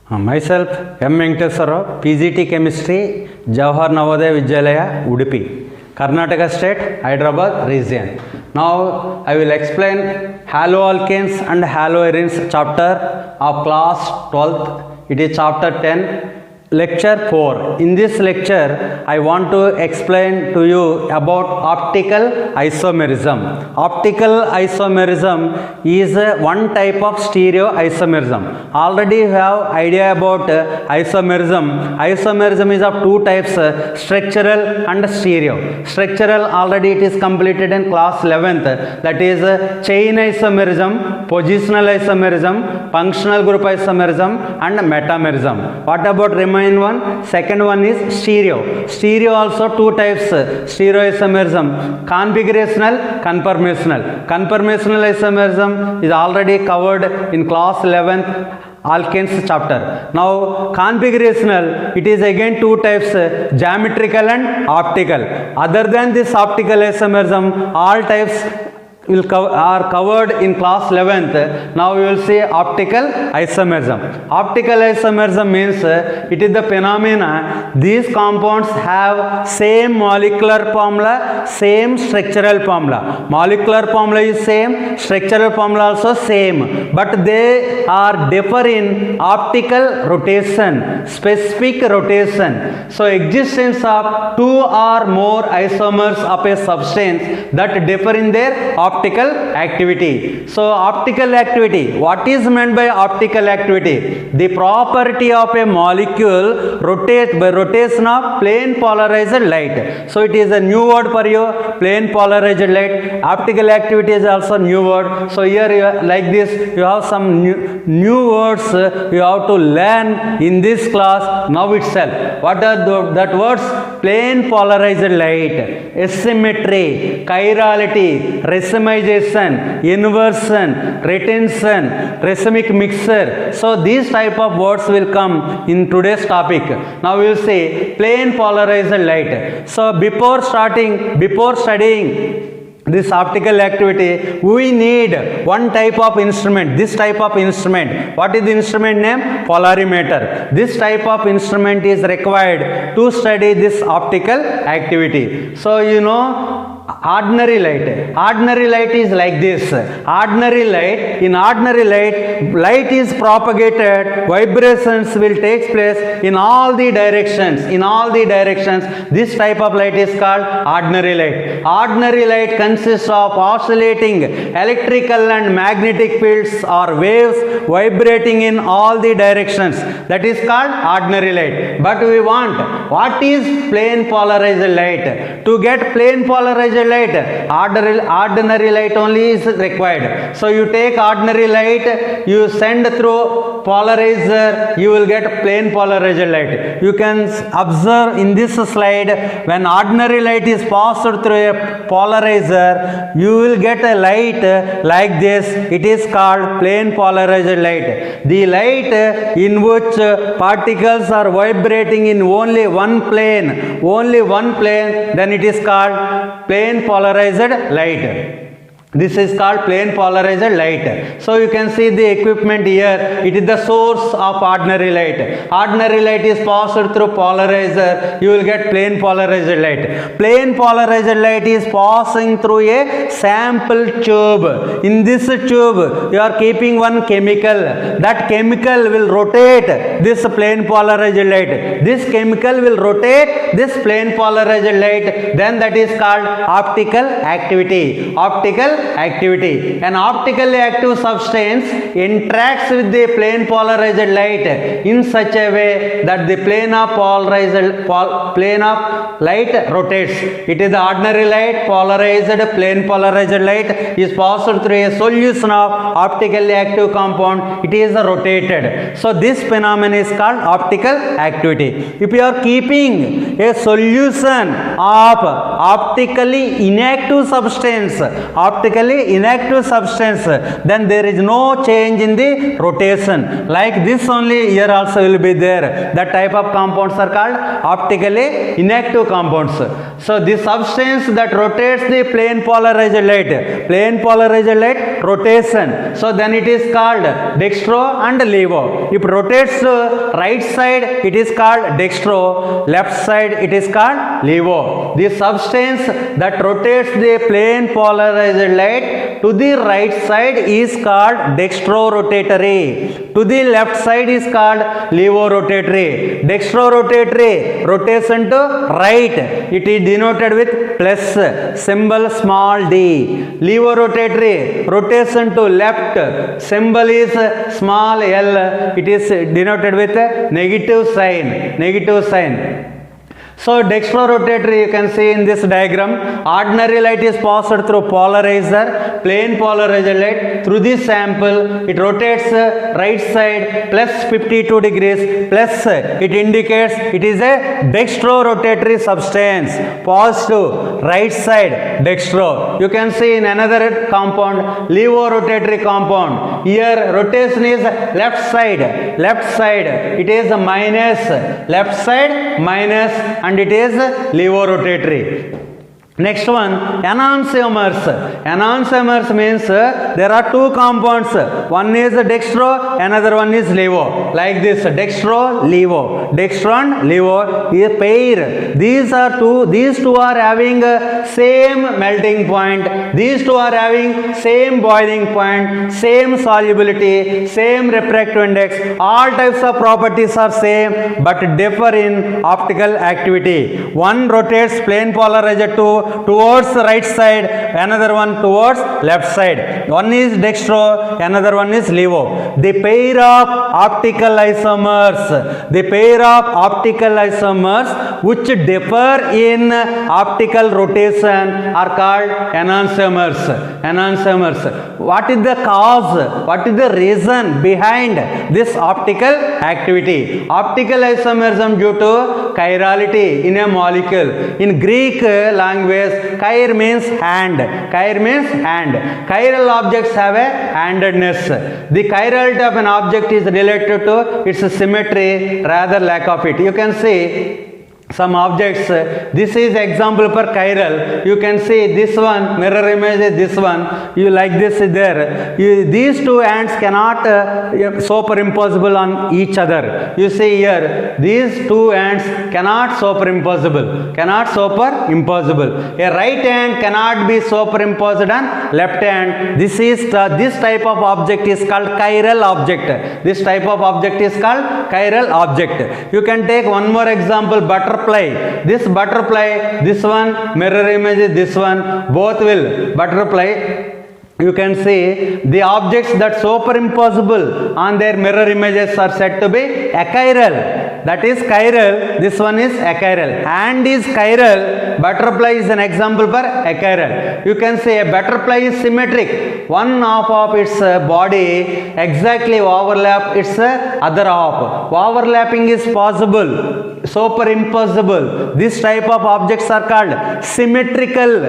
Myself, M. Venkateswara, PGT Chemistry, Jawahar Navodaya Vidyalaya, Udupi, Karnataka State, Hyderabad region. Now, I will explain haloalkanes and haloarenes chapter of class 12th. It is chapter 10. Lecture 4. In this lecture, I want to explain to you about optical isomerism. Optical isomerism is one type of stereoisomerism. Already you have idea about isomerism. Isomerism is of two types, structural and stereo. Structural already it is completed in class 11th. That is chain isomerism, positional isomerism, functional group isomerism and metamerism. What about remaining one? Second one is stereo. Stereo also two types, stereoisomerism, configurational, conformational. Conformational isomerism is already covered in class 11th alkanes chapter. Now configurational, it is again two types, geometrical and optical. Other than this optical isomerism, all types are covered in class 11th. Now we will see optical isomerism. Optical isomerism means it is the phenomena these compounds have same molecular formula, same structural formula. Molecular formula is same, structural formula also same, but they are differ in optical rotation, specific rotation. So existence of two or more isomers of a substance that differ in their optical activity. So optical activity, what is meant by optical activity? The property of a molecule rotate by rotation of plane polarized light. So it is a new word for you, plane polarized light. Optical activity is also new word. So here you, like this you have some new words you have to learn in this class now itself. What are that words? Plane polarized light, asymmetry, chirality, racemization, inversion, retention, racemic mixture. So these type of words will come in today's topic. Now we will say plane polarized light. So before studying this optical activity, we need one type of instrument. This type of instrument, what is the instrument name? Polarimeter. This type of instrument is required to study this optical activity. So you know ordinary light is like this. Ordinary light, in ordinary light is propagated, vibrations will take place in all the directions. This type of light is called ordinary light. Ordinary light consists of oscillating electrical and magnetic fields or waves vibrating in all the directions. That is called ordinary light. But we want, what is plane polarized light? To get plane polarized light, ordinary light only is required. So you take ordinary light, you send through polarizer, you will get plane polarized light. You can observe in this slide, when ordinary light is passed through a polarizer, you will get a light like this. It is called plane polarized light. The light in which particles are vibrating in only one plane, then it is called plane polarized light. This is called plane polarized light. So you can see the equipment here. It is the source of ordinary light. Ordinary light is passed through polarizer. You will get plane polarized light. Plane polarized light is passing through a sample tube. In this tube, you are keeping one chemical. That chemical will rotate this plane polarized light. This chemical will rotate this plane polarized light. Then that is called optical activity. An optically active substance interacts with the plane polarized light in such a way that the plane of light rotates. It is the ordinary light, plane polarized light is passed through a solution of optically active compound. It is rotated. So this phenomenon is called optical activity. If you are keeping a solution of optically inactive substance, optically inactive substance, then there is no change in the rotation. Like this only here also will be there. That type of compounds are called optically inactive compounds. So the substance that rotates the plane polarized light rotation. So then it is called dextro and levo. If rotates right side, it is called dextro, left side it is called levo. The substance that rotates the plane polarized light to the right side is called dextro-rotatory. To the left side is called levo-rotatory. Dextro-rotatory rotation to right, it is denoted with plus symbol small d. Levo-rotatory rotation to left, symbol is small l, it is denoted with negative sign. So dextro-rotatory, you can see in this diagram, ordinary light is passed through polarizer, plane polarized light through this sample, it rotates right side plus 52 degrees, plus it indicates it is a dextro-rotatory substance, positive, right side, dextro. You can see in another compound, levo-rotatory compound, here rotation is left side, it is minus, left side minus, and it is levo-rotatory. Next one, enantiomers. Enantiomers means there are two compounds. One is dextro, another one is levo. Like this, dextro, levo. Dextro and levo is a pair. These two are having same melting point. These two are having same boiling point, same solubility, same refractive index. All types of properties are same but differ in optical activity. One rotates plane polarized towards the right side, another one towards left side. One is dextro, another one is levo. The pair of optical isomers which differ in optical rotation are called enantiomers. What is the cause? What is the reason behind this optical activity? Optical isomerism due to chirality in a molecule. In Greek language, chir means hand. Chiral objects have a handedness. The chirality of an object is related to its symmetry, rather lack of it. You can see some objects, this is example for chiral. You can see this one, mirror image is this one, you like this is there. These two ants cannot superimposable on each other. You see here, these two ants cannot superimposable. A right ant cannot be superimposed on left ant. This type of object is called chiral object. You can take one more example, butterfly. This butterfly, this one, mirror image is this one, both will butterfly. You can see the objects that superimposable on their mirror images are said to be achiral. That is chiral, this one is achiral. Hand is chiral, butterfly is an example for achiral. You can say a butterfly is symmetric. One half of its body exactly overlap its other half. Overlapping is possible. Superimposable. This type of objects are called symmetrical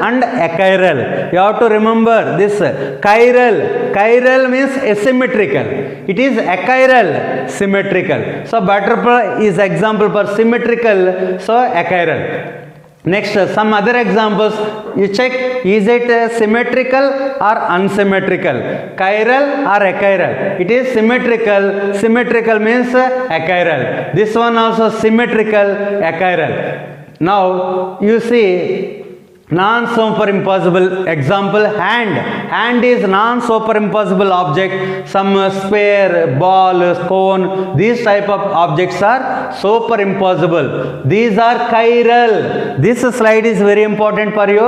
and achiral. You have to remember this. Chiral means asymmetrical. It is achiral, symmetrical. So butterfly is example for symmetrical, so achiral. Next, some other examples, you check, is it symmetrical or unsymmetrical? Chiral or achiral? It is symmetrical. Symmetrical means achiral. This one also symmetrical, achiral. Now, you see, non-superimposable example, hand is non-superimposable object. Some sphere, ball, cone, these type of objects are superimposable. These are chiral. This slide is very important for you.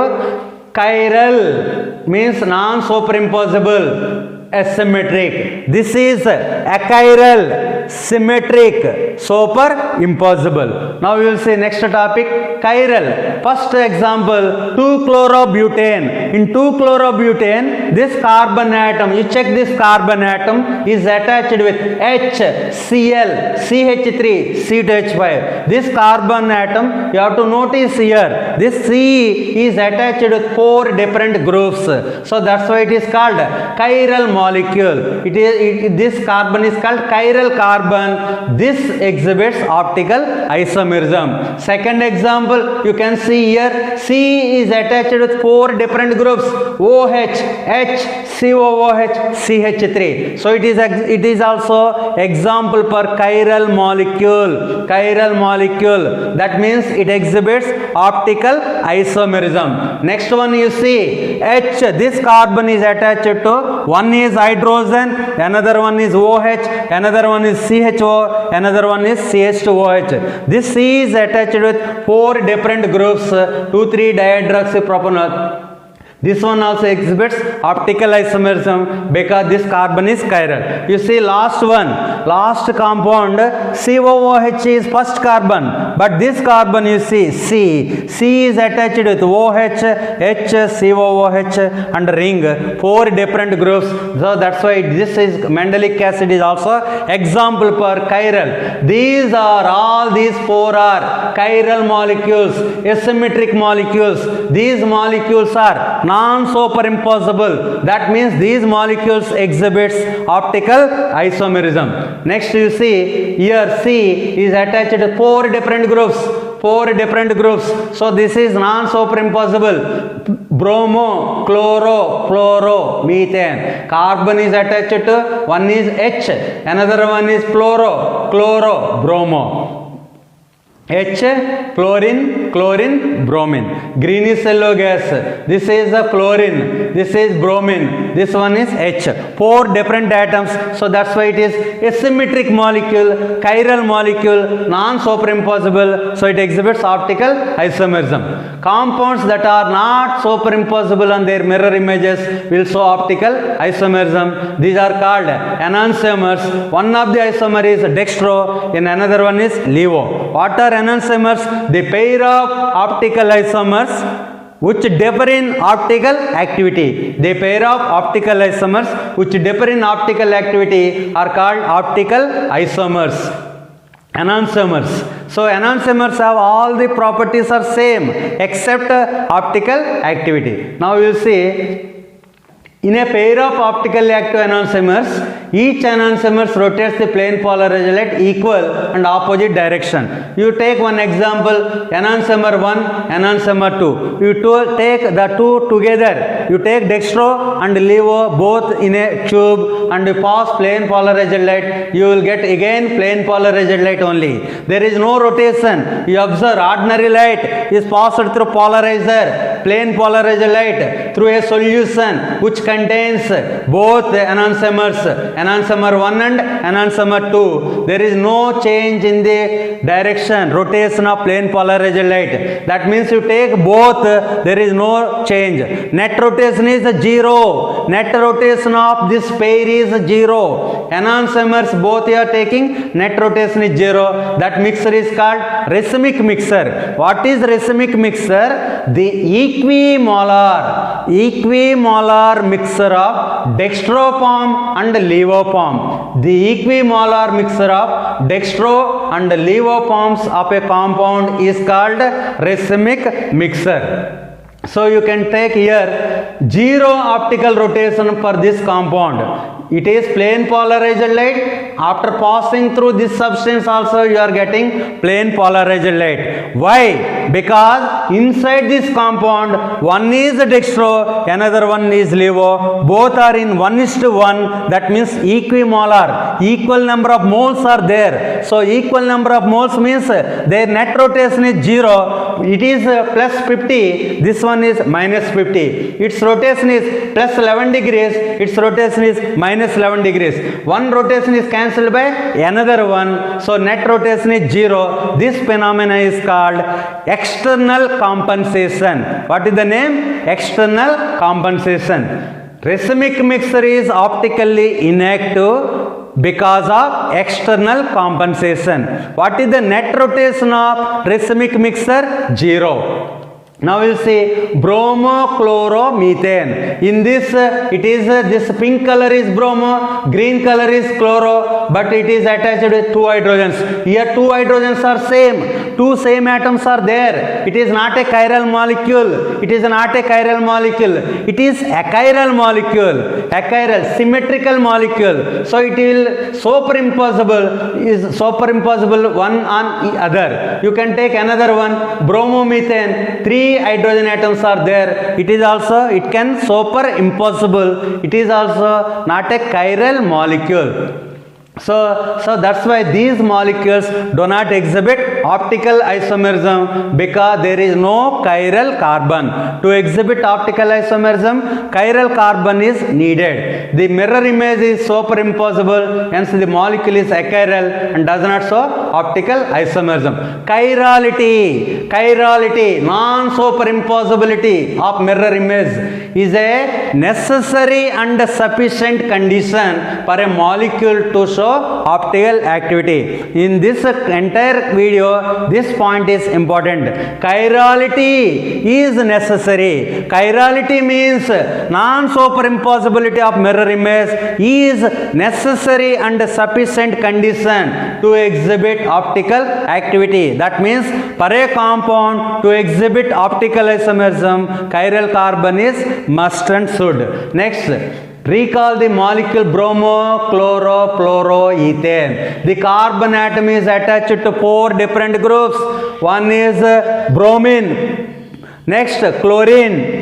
Chiral means non-superimposable, asymmetric. This is achiral, symmetric. superimposable. Now we will see next topic, chiral. First example, 2-chlorobutane. In 2-chlorobutane, this carbon atom, you check this carbon atom is attached with HCl, CH3, C2H5. This carbon atom, you have to notice here, this C is attached with 4 different groups. So that's why it is called chiral molecule. This carbon is called chiral carbon. This exhibits optical isomerism. Second example, you can see here, C is attached with 4 different groups, OH, H, COOH, CH3. So it is also example for chiral molecule. Chiral molecule, that means it exhibits optical isomerism. Next one you see, H, this carbon is attached to, one is hydrogen, another one is OH, another one is CHO, another one is CH2OH. This C is attached with 4 different groups, 2,3-dihydroxypropanol. This one also exhibits optical isomerism because this carbon is chiral. You see last one, last compound, COOH is first carbon, but this carbon you see, C is attached with OH, H, COOH and ring, 4 different groups. So that's why this is, mandelic acid is also example for chiral. These 4 are chiral molecules, asymmetric molecules. These molecules are non-superimposable. That means these molecules exhibits optical isomerism. Next you see here, C is attached to 4 different groups. 4 different groups. So this is non-superimposable. Bromo, chloro, fluoro, methane. Carbon is attached to, one is H, another one is fluoro, chloro, bromo. H, fluorine, chlorine, bromine. Greenish yellow gas. This is the fluorine. This is bromine. This one is H. 4 different atoms. So that's why it is asymmetric molecule, chiral molecule, non-superimposable. So it exhibits optical isomerism. Compounds that are not superimposable on their mirror images will show optical isomerism. These are called enantiomers. One of the isomer is dextro, and another one is levo. What are enantiomers? The pair of optical isomers which differ in optical activity. The pair of optical isomers which differ in optical activity are called optical isomers. Enantiomers. So enantiomers have all the properties are same except optical activity. Now you will see, in a pair of optically active enantiomers, each enantiomer rotates the plane polarized light equal and opposite direction. You take one example, enantiomer 1, enantiomer 2. You take the two together. You take dextro and levo both in a tube and you pass plane polarized light. You will get again plane polarized light only. There is no rotation. You observe ordinary light is passed through polarizer, plane polarized light through a solution which contains both enantiomers, enantiomer 1 and enantiomer 2. There is no change in the direction, rotation of plane polarized light. That means you take both, there is no change. Net rotation is 0. Net rotation of this pair is 0. Enantiomers both you are taking, net rotation is 0. That mixture is called racemic mixture. What is racemic mixture? The equimolar mixture of dextropalm and levopalm. The equimolar mixture of dextro and levopalms of a compound is called racemic mixture. So you can take here 0 optical rotation for this compound. It is plane polarized light. After passing through this substance also you are getting plane polarized light. Why? Because inside this compound one is dextro, another one is levo. Both are in 1:1. That means equimolar. Equal number of moles are there. So equal number of moles means their net rotation is 0. It is plus 50. This one is minus 50. Its rotation is plus 11 degrees. Its rotation is minus 11 degrees. One rotation is cancelled by another one. So net rotation is 0. This phenomena is called external compensation. What is the name? External compensation. Racemic mixture is optically inactive. because of external compensation. What is the net rotation of racemic mixture? 0. Now we'll see bromochloromethane. In this, it is this pink color is bromo, green color is chloro, but it is attached with 2 hydrogens. Here 2 hydrogens are same. 2 same atoms are there. It is not a chiral molecule. It is not a chiral molecule. It is achiral molecule. Achiral, symmetrical molecule. So it will superimposable one on the other. You can take another one, bromomethane. 3 hydrogen atoms are there. It can superimposable. It is also not a chiral molecule. So that's why these molecules do not exhibit optical isomerism, because there is no chiral carbon. To exhibit optical isomerism, chiral carbon is needed. The mirror image is superimposable, hence the molecule is achiral and does not show optical isomerism. Chirality, non-superimposability of mirror image is a necessary and sufficient condition for a molecule to show optical activity. In this entire video, this point is important. Chirality is necessary. Chirality means non-superimposability of mirror image is necessary and sufficient condition to exhibit optical activity. That means for a compound to exhibit optical isomerism, chiral carbon is must and should. Next, recall the molecule bromochlorofluoroethane. The carbon atom is attached to 4 different groups. One is bromine, next chlorine,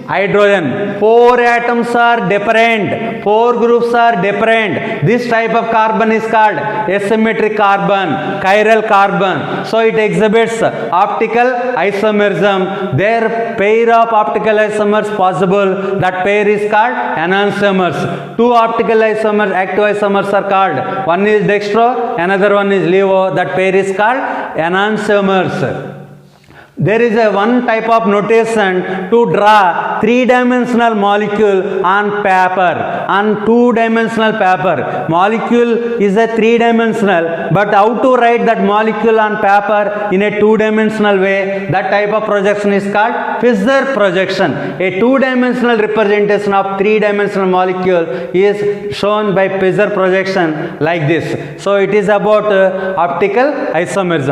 hydrogen. 4 atoms are different, 4 groups are different. This type of carbon is called asymmetric carbon, chiral carbon. So it exhibits optical isomerism. Their pair of optical isomers possible, that pair is called enantiomers. 2 optical isomers, active isomers are called, one is dextro, another one is levo. That pair is called enantiomers. There is one type of notation to draw 3-dimensional molecule on paper, on 2-dimensional paper. Molecule is a 3-dimensional, but how to write that molecule on paper in a 2-dimensional way? That type of projection is called Fischer projection. A 2-dimensional representation of 3-dimensional molecule is shown by Fischer projection like this. So it is about optical isomerism.